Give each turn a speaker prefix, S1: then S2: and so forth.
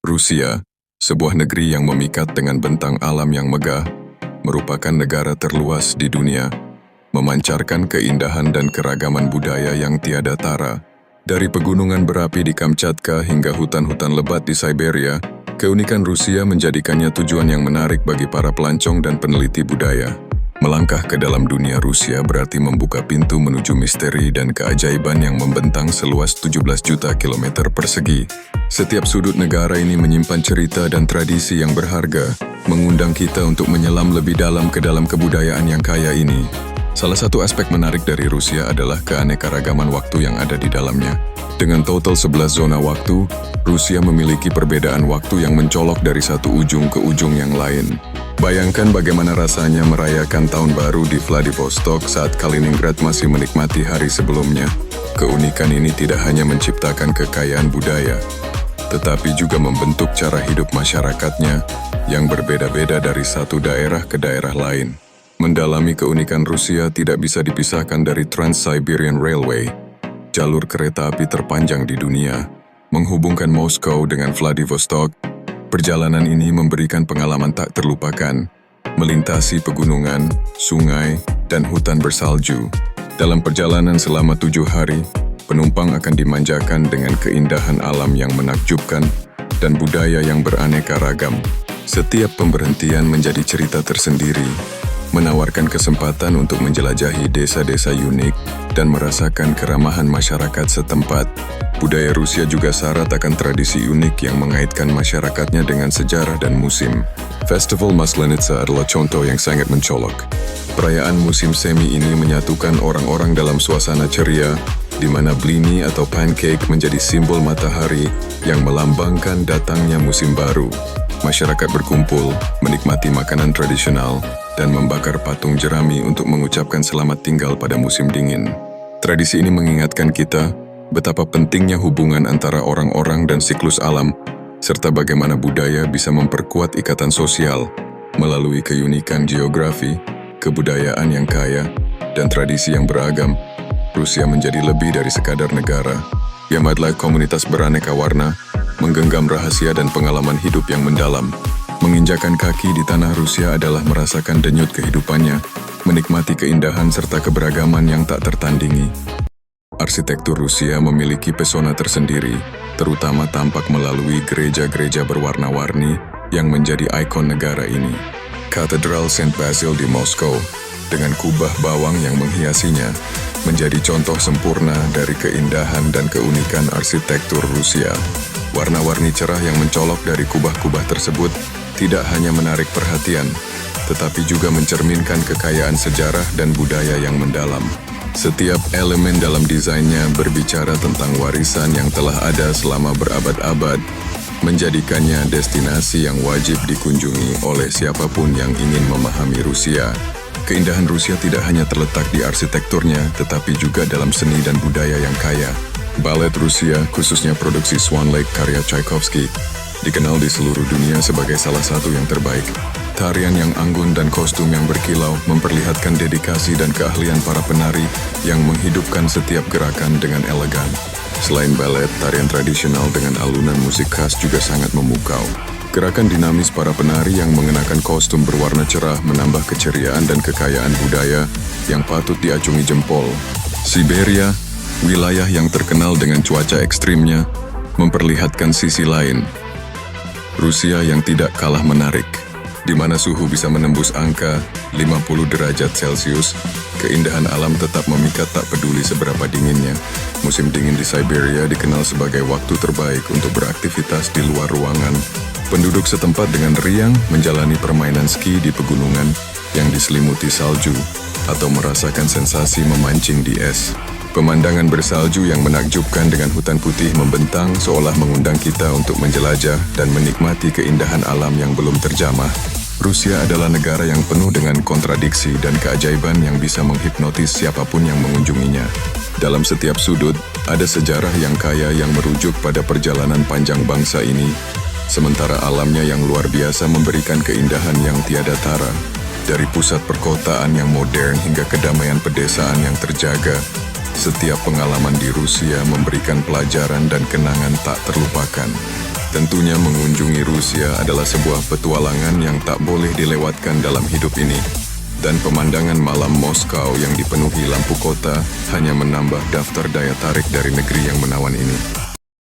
S1: Rusia, sebuah negeri yang memikat dengan bentang alam yang megah, merupakan negara terluas di dunia, memancarkan keindahan dan keragaman budaya yang tiada tara. Dari pegunungan berapi di Kamchatka hingga hutan-hutan lebat di Siberia, keunikan Rusia menjadikannya tujuan yang menarik bagi para pelancong dan peneliti budaya. Melangkah ke dalam dunia Rusia berarti membuka pintu menuju misteri dan keajaiban yang membentang seluas 17 juta kilometer persegi. Setiap sudut negara ini menyimpan cerita dan tradisi yang berharga, mengundang kita untuk menyelam lebih dalam ke dalam kebudayaan yang kaya ini. Salah satu aspek menarik dari Rusia adalah keanekaragaman waktu yang ada di dalamnya. Dengan total 11 zona waktu, Rusia memiliki perbedaan waktu yang mencolok dari satu ujung ke ujung yang lain. Bayangkan bagaimana rasanya merayakan Tahun Baru di Vladivostok saat Kaliningrad masih menikmati hari sebelumnya. Keunikan ini tidak hanya menciptakan kekayaan budaya, tetapi juga membentuk cara hidup masyarakatnya yang berbeda-beda dari satu daerah ke daerah lain. Mendalami keunikan Rusia tidak bisa dipisahkan dari Trans-Siberian Railway, jalur kereta api terpanjang di dunia, menghubungkan Moskow dengan Vladivostok. Perjalanan ini memberikan pengalaman tak terlupakan, melintasi pegunungan, sungai, dan hutan bersalju. Dalam perjalanan selama 7 hari, penumpang akan dimanjakan dengan keindahan alam yang menakjubkan dan budaya yang beraneka ragam. Setiap pemberhentian menjadi cerita tersendiri, menawarkan kesempatan untuk menjelajahi desa-desa unik dan merasakan keramahan masyarakat setempat. Budaya Rusia juga syarat akan tradisi unik yang mengaitkan masyarakatnya dengan sejarah dan musim. Festival Maslenitsa adalah contoh yang sangat mencolok. Perayaan musim semi ini menyatukan orang-orang dalam suasana ceria, di mana blini atau pancake menjadi simbol matahari yang melambangkan datangnya musim baru. Masyarakat berkumpul, menikmati makanan tradisional, dan membakar patung jerami untuk mengucapkan selamat tinggal pada musim dingin. Tradisi ini mengingatkan kita betapa pentingnya hubungan antara orang-orang dan siklus alam, serta bagaimana budaya bisa memperkuat ikatan sosial melalui keunikan geografi, kebudayaan yang kaya, dan tradisi yang beragam. Rusia menjadi lebih dari sekadar negara. Ia adalah komunitas beraneka warna, menggenggam rahasia dan pengalaman hidup yang mendalam. Menginjakan kaki di tanah Rusia adalah merasakan denyut kehidupannya, menikmati keindahan serta keberagaman yang tak tertandingi. Arsitektur Rusia memiliki pesona tersendiri, terutama tampak melalui gereja-gereja berwarna-warni yang menjadi ikon negara ini. Katedral Saint Basil di Moskow, dengan kubah bawang yang menghiasinya, menjadi contoh sempurna dari keindahan dan keunikan arsitektur Rusia. Warna-warni cerah yang mencolok dari kubah-kubah tersebut tidak hanya menarik perhatian, tetapi juga mencerminkan kekayaan sejarah dan budaya yang mendalam. Setiap elemen dalam desainnya berbicara tentang warisan yang telah ada selama berabad-abad, menjadikannya destinasi yang wajib dikunjungi oleh siapapun yang ingin memahami Rusia. Keindahan Rusia tidak hanya terletak di arsitekturnya, tetapi juga dalam seni dan budaya yang kaya. Balet Rusia, khususnya produksi Swan Lake karya Tchaikovsky, dikenal di seluruh dunia sebagai salah satu yang terbaik. Tarian yang anggun dan kostum yang berkilau memperlihatkan dedikasi dan keahlian para penari yang menghidupkan setiap gerakan dengan elegan. Selain balet, tarian tradisional dengan alunan musik khas juga sangat memukau. Gerakan dinamis para penari yang mengenakan kostum berwarna cerah menambah keceriaan dan kekayaan budaya yang patut diacungi jempol. Siberia, wilayah yang terkenal dengan cuaca ekstrimnya, memperlihatkan sisi lain. Rusia yang tidak kalah menarik, di mana suhu bisa menembus angka 50 derajat Celcius, keindahan alam tetap memikat tak peduli seberapa dinginnya. Musim dingin di Siberia dikenal sebagai waktu terbaik untuk beraktivitas di luar ruangan. Penduduk setempat dengan riang menjalani permainan ski di pegunungan yang diselimuti salju atau merasakan sensasi memancing di es. Pemandangan bersalju yang menakjubkan dengan hutan putih membentang seolah mengundang kita untuk menjelajah dan menikmati keindahan alam yang belum terjamah. Rusia adalah negara yang penuh dengan kontradiksi dan keajaiban yang bisa menghipnotis siapapun yang mengunjunginya. Dalam setiap sudut, ada sejarah yang kaya yang merujuk pada perjalanan panjang bangsa ini, sementara alamnya yang luar biasa memberikan keindahan yang tiada tara. Dari pusat perkotaan yang modern hingga kedamaian pedesaan yang terjaga, setiap pengalaman di Rusia memberikan pelajaran dan kenangan tak terlupakan. Tentunya mengunjungi Rusia adalah sebuah petualangan yang tak boleh dilewatkan dalam hidup ini. Dan pemandangan malam Moskow yang dipenuhi lampu kota hanya menambah daftar daya tarik dari negeri yang menawan ini.